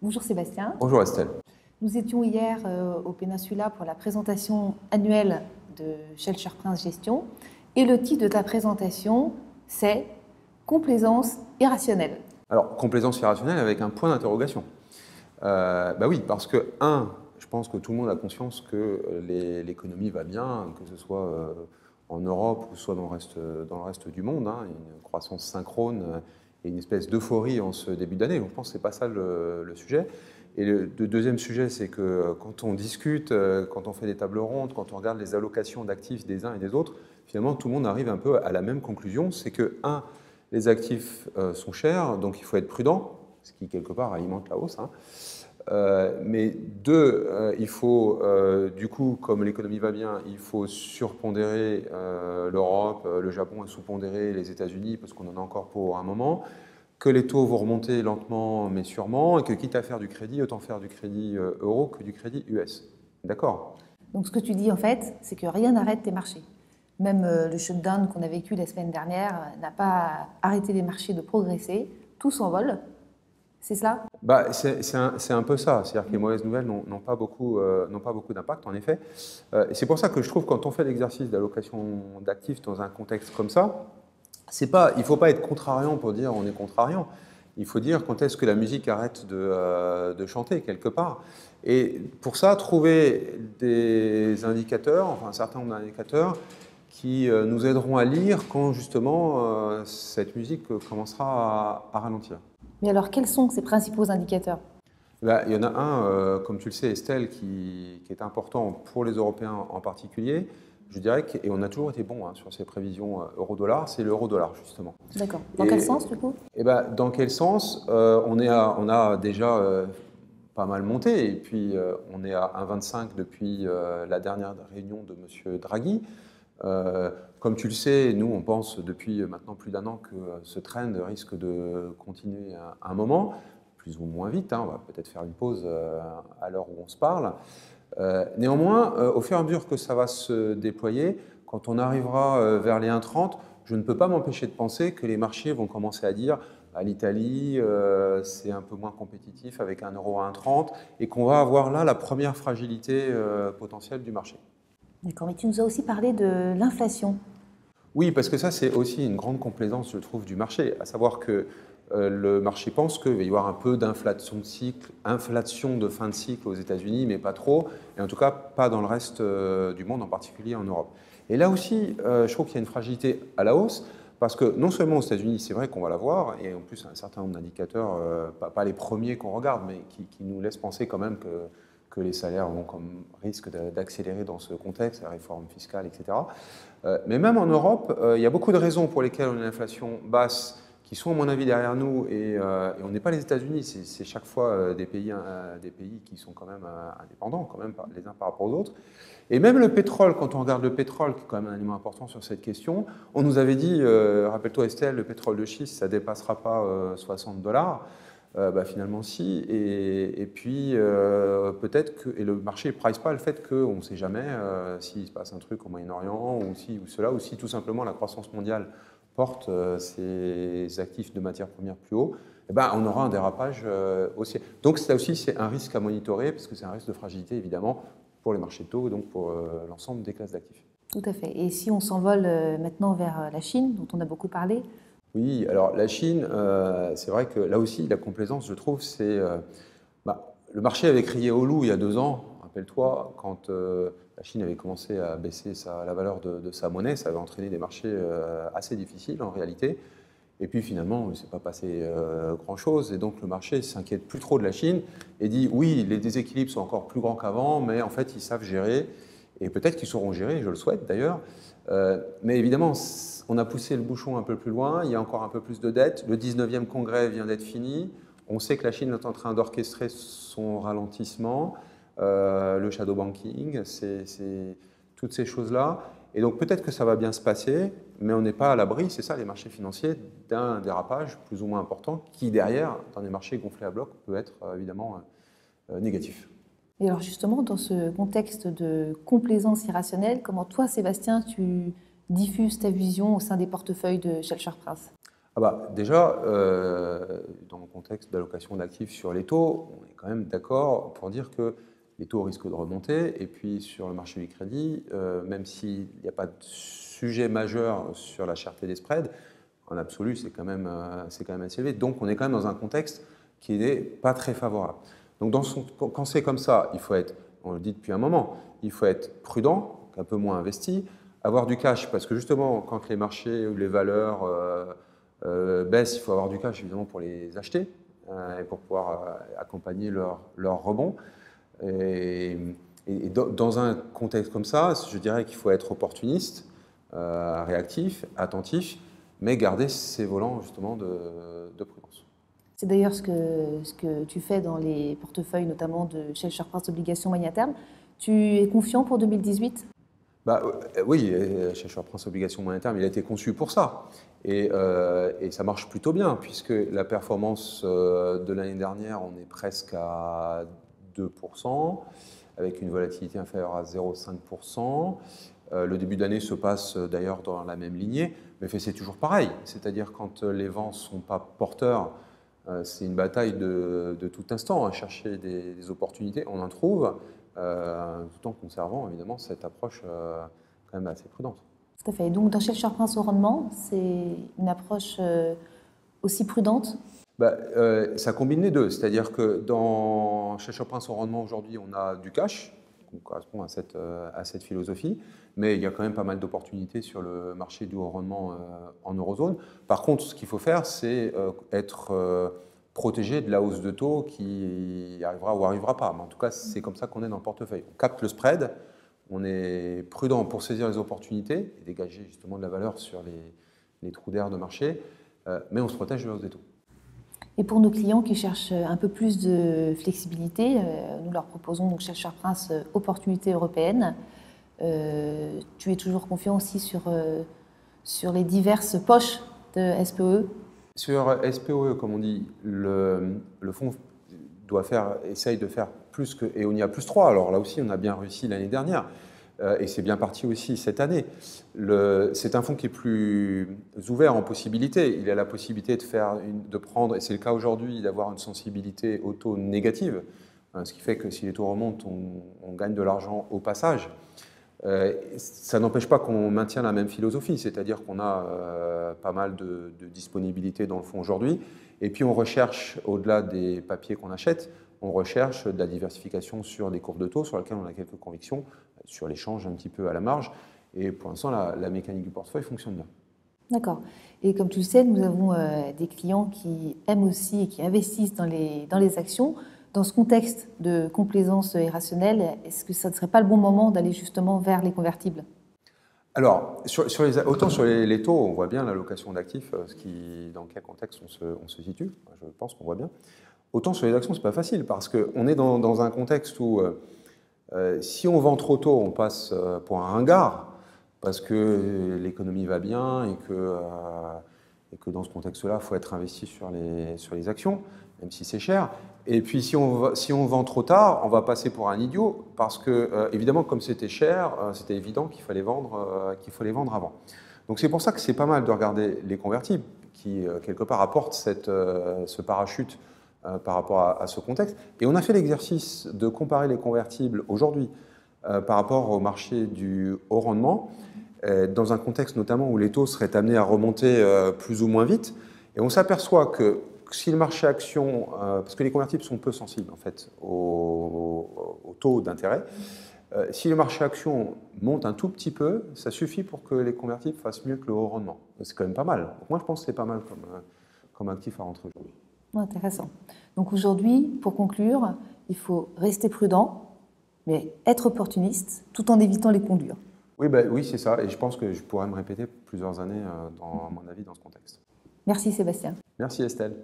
Bonjour Sébastien. Bonjour Estelle. Nous étions hier au Péninsula pour la présentation annuelle de Shelter Prince Gestion et le titre de ta présentation c'est Complaisance irrationnelle. Alors, complaisance irrationnelle avec un point d'interrogation. Oui, parce que, je pense que tout le monde a conscience que l'économie va bien, que ce soit en Europe ou soit dans le reste du monde, une croissance synchrone et une espèce d'euphorie en ce début d'année. Donc, je pense que ce n'est pas ça le sujet. Et le deuxième sujet, c'est que quand on discute, quand on fait des tables rondes, quand on regarde les allocations d'actifs des uns et des autres, finalement, tout le monde arrive un peu à la même conclusion, c'est que, les actifs sont chers, donc il faut être prudent, ce qui quelque part alimente la hausse. Mais deux, il faut, du coup, comme l'économie va bien, il faut surpondérer l'Europe, le Japon et sous-pondérer les États-Unis, parce qu'on en a encore pour un moment, que les taux vont remonter lentement mais sûrement, et que quitte à faire du crédit, autant faire du crédit euro que du crédit US. D'accord? Donc ce que tu dis en fait, c'est que rien n'arrête tes marchés. Même le shutdown qu'on a vécu la semaine dernière n'a pas arrêté les marchés de progresser, tout s'envole. C'est cela? C'est un peu ça, c'est-à-dire que les mauvaises nouvelles n'ont pas beaucoup d'impact, en effet. Et c'est pour ça que je trouve que quand on fait l'exercice d'allocation d'actifs dans un contexte comme ça, il ne faut pas être contrariant pour dire on est contrariant. Il faut dire quand est-ce que la musique arrête de chanter quelque part. Et pour ça, trouver des indicateurs, enfin un certain nombre d'indicateurs, qui nous aideront à lire quand justement cette musique commencera à ralentir. Mais alors quels sont ces principaux indicateurs? Il y en a un, comme tu le sais Estelle, qui est important pour les Européens en particulier. Je dirais et on a toujours été bon sur ces prévisions euro-dollar, c'est l'euro-dollar justement. D'accord. Dans quel sens du coup? Dans quel sens on a déjà pas mal monté, et puis on est à 1,25 depuis la dernière réunion de M. Draghi. Comme tu le sais, nous on pense depuis maintenant plus d'un an que ce trend risque de continuer à un moment, plus ou moins vite, on va peut-être faire une pause à l'heure où on se parle. Néanmoins, au fur et à mesure que ça va se déployer, quand on arrivera vers les 1,30, je ne peux pas m'empêcher de penser que les marchés vont commencer à dire à l'Italie, c'est un peu moins compétitif avec un euro à 1,30 et qu'on va avoir là la première fragilité potentielle du marché. D'accord, mais tu nous as aussi parlé de l'inflation. Oui, parce que ça, c'est aussi une grande complaisance, je trouve, du marché, à savoir que le marché pense qu'il va y avoir un peu d'inflation de cycle, inflation de fin de cycle aux États-Unis, mais pas trop, et en tout cas pas dans le reste du monde, en particulier en Europe. Et là aussi, je trouve qu'il y a une fragilité à la hausse, parce que non seulement aux États-Unis, c'est vrai qu'on va la voir, et en plus, un certain nombre d'indicateurs, pas les premiers qu'on regarde, mais qui nous laissent penser quand même que les salaires risquent d'accélérer dans ce contexte, la réforme fiscale, etc. Mais même en Europe, il y a beaucoup de raisons pour lesquelles on a une inflation basse qui sont, à mon avis, derrière nous, et on n'est pas les États-Unis, c'est chaque fois des pays qui sont quand même indépendants, quand même, les uns par rapport aux autres. Et même le pétrole, quand on regarde le pétrole, qui est quand même un élément important sur cette question, on nous avait dit, rappelle-toi Estelle, le pétrole de schiste, ça ne dépassera pas $60. Finalement, si. Et puis, peut-être que le marché ne price pas le fait qu'on ne sait jamais s'il se passe un truc au Moyen-Orient, ou si ou cela, ou si tout simplement la croissance mondiale porte ces actifs de matières premières plus haut, on aura un dérapage haussier. Donc, ça aussi, c'est un risque à monitorer, parce que c'est un risque de fragilité, évidemment, pour les marchés de taux, et donc pour l'ensemble des classes d'actifs. Tout à fait. Et si on s'envole maintenant vers la Chine, dont on a beaucoup parlé? Oui, alors la Chine, c'est vrai que là aussi, la complaisance, je trouve, c'est... le marché avait crié au loup il y a 2 ans, rappelle-toi, quand la Chine avait commencé à baisser la valeur de sa monnaie, ça avait entraîné des marchés assez difficiles en réalité. Et puis finalement, il ne s'est pas passé grand-chose, et donc le marché ne s'inquiète plus trop de la Chine et dit oui, les déséquilibres sont encore plus grands qu'avant, mais en fait, ils savent gérer, et peut-être qu'ils sauront gérer, je le souhaite d'ailleurs. Mais évidemment, on a poussé le bouchon un peu plus loin, il y a encore un peu plus de dettes. Le 19e congrès vient d'être fini. On sait que la Chine est en train d'orchestrer son ralentissement, le shadow banking, c'est toutes ces choses-là. Et donc peut-être que ça va bien se passer, mais on n'est pas à l'abri, c'est ça les marchés financiers, d'un dérapage plus ou moins important qui derrière, dans des marchés gonflés à bloc, peut être évidemment négatif. Et alors justement, dans ce contexte de complaisance irrationnelle, comment toi, Sébastien, tu diffuses ta vision au sein des portefeuilles de Shelter Prince? Déjà, dans le contexte d'allocation d'actifs sur les taux, on est quand même d'accord pour dire que les taux risquent de remonter. Et puis sur le marché du crédit, même s'il n'y a pas de sujet majeur sur la cherté des spreads, en absolu, c'est quand même assez élevé. Donc on est quand même dans un contexte qui n'est pas très favorable. Donc quand c'est comme ça, il faut être, on le dit depuis un moment, il faut être prudent, un peu moins investi, avoir du cash, parce que justement, quand les marchés ou les valeurs baissent, il faut avoir du cash évidemment pour les acheter et pour pouvoir accompagner leur rebond. Et dans un contexte comme ça, je dirais qu'il faut être opportuniste, réactif, attentif, mais garder ses volants justement de prudence. C'est d'ailleurs ce que tu fais dans les portefeuilles, notamment de Shelter Prince Obligations moyen terme. Tu es confiant pour 2018 ? Oui, Shelter Prince Obligations moyen terme, il a été conçu pour ça. Et ça marche plutôt bien, puisque la performance de l'année dernière, on est presque à 2%, avec une volatilité inférieure à 0,5%. Le début d'année se passe d'ailleurs dans la même lignée, mais c'est toujours pareil. C'est-à-dire quand les vents ne sont pas porteurs, c'est une bataille de tout instant à chercher des opportunités. On en trouve, tout en conservant évidemment cette approche quand même assez prudente. Tout à fait. Donc dans Shelter Prince au rendement, c'est une approche aussi prudente ? Ça combine les deux. C'est-à-dire que dans Shelter Prince au rendement aujourd'hui, on a du cash, qui correspond à cette philosophie, mais il y a quand même pas mal d'opportunités sur le marché du haut rendement en eurozone. Par contre, ce qu'il faut faire, c'est être protégé de la hausse de taux qui arrivera ou arrivera pas. Mais en tout cas, c'est comme ça qu'on est dans le portefeuille. On capte le spread, on est prudent pour saisir les opportunités et dégager justement de la valeur sur les trous d'air de marché, mais on se protège de la hausse des taux. Et pour nos clients qui cherchent un peu plus de flexibilité, nous leur proposons donc Shelter Prince Opportunité Européenne. Tu es toujours confiant aussi sur les diverses poches de SPOE ? Sur SPOE, comme on dit, le fonds essaye de faire plus que Eonia plus 3. Alors là aussi, on a bien réussi l'année dernière. Et c'est bien parti aussi cette année. C'est un fonds qui est plus ouvert en possibilités. Il a la possibilité de prendre, et c'est le cas aujourd'hui, d'avoir une sensibilité au taux négative, ce qui fait que si les taux remontent, on gagne de l'argent au passage. Ça n'empêche pas qu'on maintient la même philosophie, c'est-à-dire qu'on a pas mal de disponibilité dans le fonds aujourd'hui. Et puis on recherche, au-delà des papiers qu'on achète, on recherche de la diversification sur des courbes de taux sur lesquelles on a quelques convictions, sur l'échange un petit peu à la marge. Et pour l'instant, la mécanique du portefeuille fonctionne bien. D'accord. Et comme tu le sais, nous avons des clients qui aiment aussi et qui investissent dans les actions. Dans ce contexte de complaisance irrationnelle, est-ce que ça ne serait pas le bon moment d'aller justement vers les convertibles ? Alors, autant sur les taux, on voit bien l'allocation d'actifs, dans quel contexte on se situe, je pense qu'on voit bien. Autant sur les actions, ce n'est pas facile, parce qu'on est dans un contexte où si on vend trop tôt, on passe pour un ringard, parce que l'économie va bien et que dans ce contexte-là, il faut être investi sur les actions, même si c'est cher. Et puis si on vend trop tard, on va passer pour un idiot, parce que évidemment, comme c'était cher, c'était évident qu'il fallait vendre avant. Donc c'est pour ça que c'est pas mal de regarder les convertibles, qui quelque part apportent ce parachute par rapport à ce contexte. Et on a fait l'exercice de comparer les convertibles aujourd'hui par rapport au marché du haut rendement, dans un contexte notamment où les taux seraient amenés à remonter plus ou moins vite. Et on s'aperçoit que si le marché action, parce que les convertibles sont peu sensibles en fait au taux d'intérêt, si le marché action monte un tout petit peu, ça suffit pour que les convertibles fassent mieux que le haut rendement. C'est quand même pas mal. Donc moi je pense que c'est pas mal comme actif à rentrer aujourd'hui. Intéressant. Donc aujourd'hui, pour conclure, il faut rester prudent, mais être opportuniste, tout en évitant les conduire. Oui, c'est ça. Et je pense que je pourrais me répéter plusieurs années, à mon avis, dans ce contexte. Merci Sébastien. Merci Estelle.